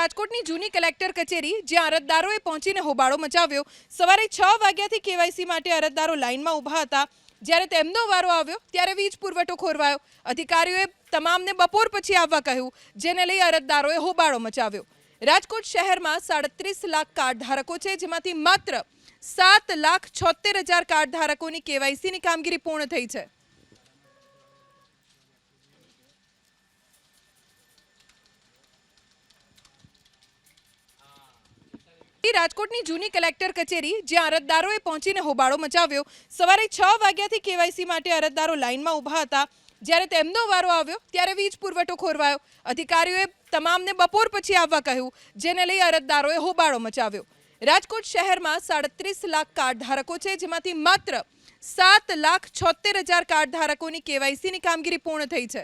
રાજકોટની જૂની કલેક્ટર કચેરી જ્યાં અરજદારોએ પહોંચીને હોબાળો મચાવ્યો। સવારે 6 વાગ્યાથી કેવાયસી માટે અરજદારો લાઇનમાં ઊભા હતા। જ્યારે તેમનો વારો આવ્યો ત્યારે વીજ પુરવઠો ખોરવાયો। અધિકારીઓએ તમામને બપોર પછી આવવા કહ્યું, જેને લઈ અરજદારોએ હોબાળો મચાવ્યો। રાજકોટ શહેરમાં 37 લાખ કાર્ડ ધારકો છે, જેમાંથી માત્ર 7,76,000 કાર્ડ ધારકોની કેવાયસીની કામગીરી પૂર્ણ થઈ છે। રાજકોટની જૂની કલેક્ટર કચેરી જ્યાં અરજદારોએ પહોંચીને હોબાળો મચાવ્યો। સવારે 6 વાગ્યાથી કેવાયસી માટે અરજદારો લાઇનમાં ઊભા હતા। જ્યારે તેમનો વારો આવ્યો ત્યારે વીજ પુરવઠો ખોરવાયો। અધિકારીઓએ તમામને બપોર પછી આવવા કહ્યું, જેને લઈ અરજદારોએ હોબાળો મચાવ્યો। રાજકોટ શહેરમાં 37 લાખ કાર્ડ ધારકો છે, જેમાંથી માત્ર 7,76,000 કાર્ડ ધારકોની કેવાયસીની કામગીરી પૂર્ણ થઈ છે।